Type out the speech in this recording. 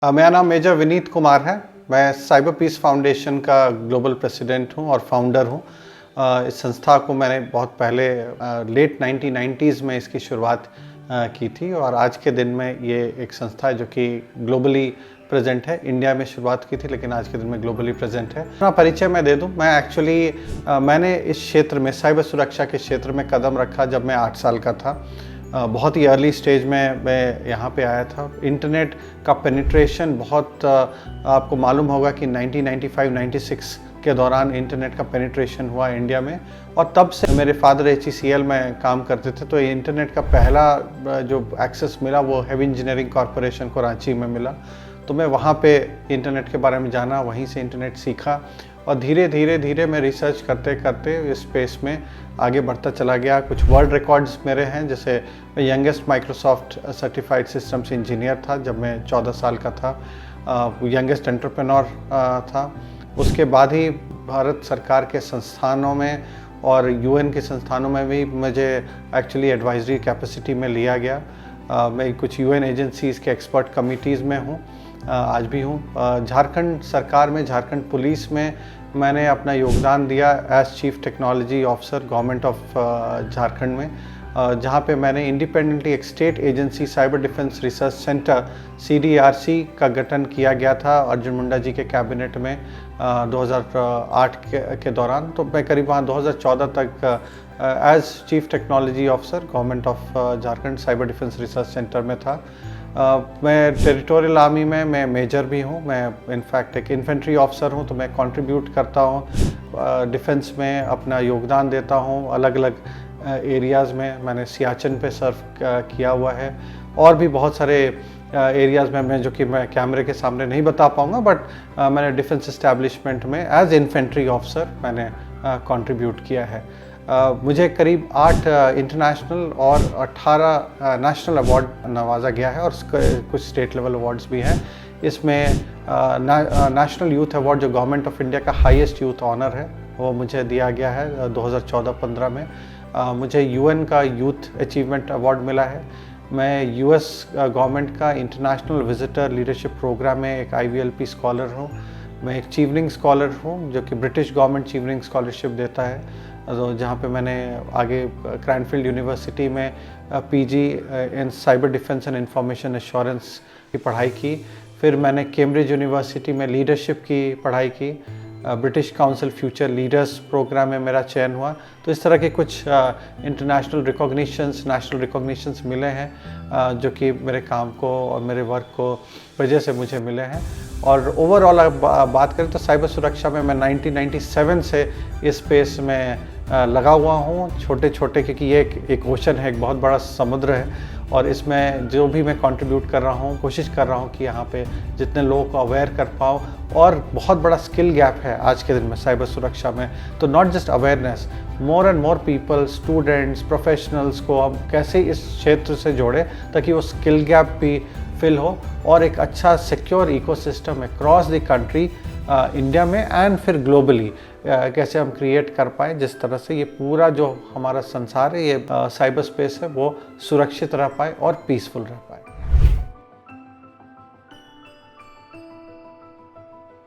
मेरा नाम मेजर विनीत कुमार है। मैं साइबर पीस फाउंडेशन का ग्लोबल प्रेसिडेंट हूँ और फाउंडर हूँ। इस संस्था को मैंने बहुत पहले लेट 1990s में इसकी शुरुआत की थी और आज के दिन में ये एक संस्था है जो कि ग्लोबली प्रेजेंट है। इंडिया में शुरुआत की थी लेकिन आज के दिन में ग्लोबली प्रेजेंट है। अपना परिचय मैं दे दूं, मैं एक्चुअली मैंने इस क्षेत्र में साइबर सुरक्षा के क्षेत्र में कदम रखा जब मैं 8 साल का था। बहुत ही अर्ली स्टेज में मैं यहाँ पे आया था। इंटरनेट का पेनिट्रेशन बहुत आपको मालूम होगा कि 1995-96 के दौरान इंटरनेट का पेनिट्रेशन हुआ इंडिया में और तब से मेरे फादर HECL में काम करते थे, तो इंटरनेट का पहला जो एक्सेस मिला वो हेवी इंजीनियरिंग कॉरपोरेशन को रांची में मिला। तो मैं वहाँ पे इंटरनेट के बारे में जाना, वहीं से इंटरनेट सीखा और धीरे धीरे मैं रिसर्च करते करते इस स्पेस में आगे बढ़ता चला गया। कुछ वर्ल्ड रिकॉर्ड्स मेरे हैं, जैसे मैं youngest Microsoft certified systems engineer था जब मैं 14 साल का था, यंगेस्ट एंटरप्रेन्योर था। उसके बाद ही भारत सरकार के संस्थानों में और UN के संस्थानों में भी मुझे एक्चुअली एडवाइजरी कैपेसिटी में लिया गया। मैं कुछ UN एजेंसीज़ के एक्सपर्ट कमिटीज़ में हूँ, आज भी हूँ। झारखंड सरकार में, झारखंड पुलिस में मैंने अपना योगदान दिया as chief technology officer government of Jharkhand में, जहाँ पे मैंने इंडिपेंडेंटली एक state agency cyber defence research centre CDRC का गठन किया गया था अर्जुन मुंडा जी के कैबिनेट में 2008 के दौरान। तो मैं करीब वहाँ 2014 तक as chief technology officer government of Jharkhand cyber defence research centre में था। मैं टेरिटोरियल आर्मी में मैं मेजर भी हूँ। मैं इनफैक्ट एक इन्फेंट्री ऑफिसर हूँ, तो मैं कंट्रीब्यूट करता हूँ डिफेंस में, अपना योगदान देता हूँ अलग अलग एरियाज़ में। मैंने सियाचिन पे सर्व किया हुआ है और भी बहुत सारे एरियाज़ में मैं जो कि मैं कैमरे के सामने नहीं बता पाऊँगा, बट मैंने डिफेंस इस्टेब्लिशमेंट में एज इन्फेंट्री ऑफिसर मैंने कंट्रीब्यूट किया है। मुझे करीब 8 इंटरनेशनल और 18 नेशनल अवार्ड नवाजा गया है और कुछ स्टेट लेवल अवार्ड्स भी हैं। इसमें नेशनल यूथ अवार्ड जो गवर्नमेंट ऑफ इंडिया का हाईएस्ट यूथ ऑनर है वो मुझे दिया गया है 2014-15 में। मुझे UN का यूथ अचीवमेंट अवार्ड मिला है। मैं US गवर्नमेंट का इंटरनेशनल विजिटर लीडरशिप प्रोग्राम में एक IVLP स्कॉलर हूँ। मैं एक चीवनिंग स्कॉलर हूँ जो कि ब्रिटिश गवर्नमेंट चीवनिंग स्कॉलरशिप देता है, तो जहाँ पे मैंने आगे क्रैनफील्ड यूनिवर्सिटी में PG in cyber defence and information assurance की पढ़ाई की। फिर मैंने कैम्ब्रिज यूनिवर्सिटी में लीडरशिप की पढ़ाई की। British Council future leaders programme में मेरा चयन हुआ। तो इस तरह के कुछ इंटरनेशनल रिकॉग्निशंस, नेशनल रिकॉग्निशंस मिले हैं जो कि मेरे काम को और मेरे वर्क को वजह से मुझे मिले हैं। और ओवरऑल बात करें तो साइबर सुरक्षा में मैं 1997 से इस स्पेस में लगा हुआ हूँ, छोटे छोटे, क्योंकि ये एक ओशन है, एक बहुत बड़ा समुद्र है और इसमें जो भी मैं कंट्रीब्यूट कर रहा हूँ, कोशिश कर रहा हूँ कि यहाँ पे जितने लोगों को अवेयर कर पाऊँ। और बहुत बड़ा स्किल गैप है आज के दिन में साइबर सुरक्षा में, तो not just awareness, more and more people, students, professionals को हम कैसे इस क्षेत्र से जोड़ें ताकि वो स्किल गैप भी फिल हो और एक अच्छा secure ecosystem across the country India में एंड फिर ग्लोबली कैसे हम क्रिएट कर पाएँ, जिस तरह से ये पूरा जो हमारा संसार है, ये साइबर स्पेस है, वो सुरक्षित रह पाए और पीसफुल रह पाए।